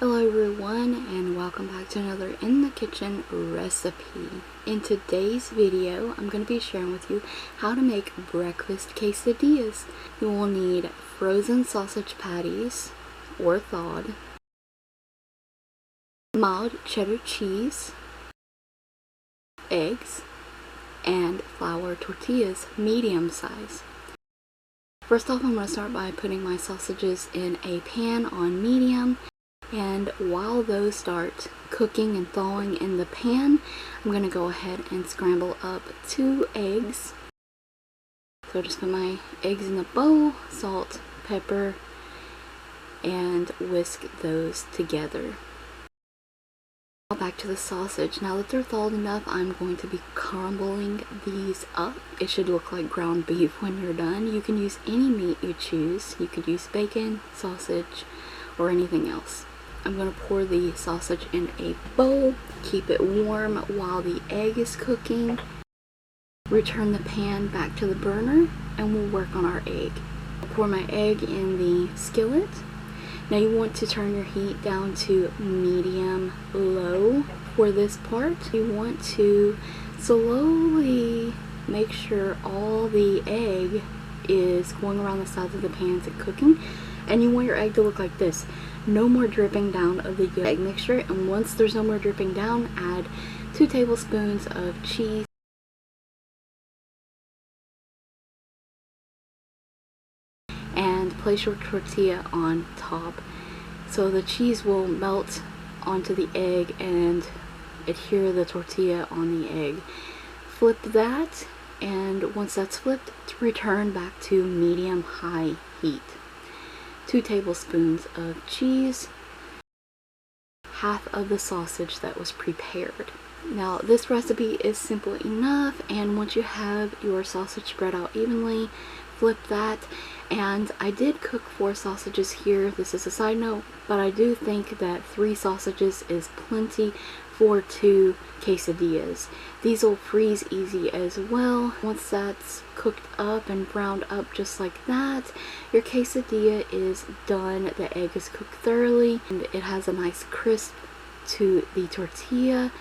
Hello everyone, and welcome back to another In the Kitchen recipe. In today's video, I'm going to be sharing with you how to make breakfast quesadillas. You will need frozen sausage patties, or thawed, mild cheddar cheese, eggs, and flour tortillas, medium size. First off, I'm going to start by putting my sausages in a pan on medium. And while those start cooking and thawing in the pan, I'm going to go ahead and scramble up 2 eggs. So just put my eggs in a bowl, salt, pepper, and whisk those together. Back to the sausage. Now that they're thawed enough, I'm going to be crumbling these up. It should look like ground beef when you're done. You can use any meat you choose. You could use bacon, sausage, or anything else. I'm going to pour the sausage in a bowl, keep it warm while the egg is cooking, return the pan back to the burner, and we'll work on our egg. I'll pour my egg in the skillet. Now you want to turn your heat down to medium-low for this part. You want to slowly make sure all the egg is going around the sides of the pans and cooking. And you want your egg to look like this. No more dripping down of the egg mixture. And once there's no more dripping down, add 2 tablespoons of cheese. And place your tortilla on top. So the cheese will melt onto the egg and adhere the tortilla on the egg. Flip that, and once that's flipped, return back to medium-high heat. 2 tablespoons of cheese, half of the sausage that was prepared. Now this recipe is simple enough, and once you have your sausage spread out evenly, flip that. And I did cook 4 sausages here. This is a side note, but I do think that 3 sausages is plenty for 2 quesadillas. These will freeze easy as well. Once that's cooked up and browned up just like that, your quesadilla is done. The egg is cooked thoroughly and it has a nice crisp to the tortilla.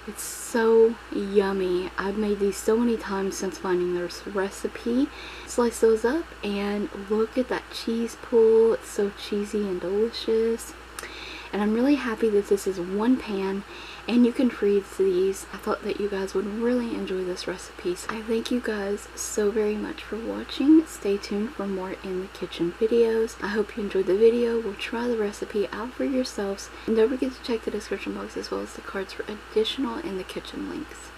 It's so yummy. I've made these so many times since finding this recipe. Slice those up and look at that cheese pull. It's so cheesy and delicious. And I'm really happy that this is one pan and you can freeze these. I thought that you guys would really enjoy this recipe. So I thank you guys so very much for watching. Stay tuned for more In the Kitchen videos. I hope you enjoyed the video. We'll try the recipe out for yourselves. And don't forget to check the description box as well as the cards for additional In the Kitchen links.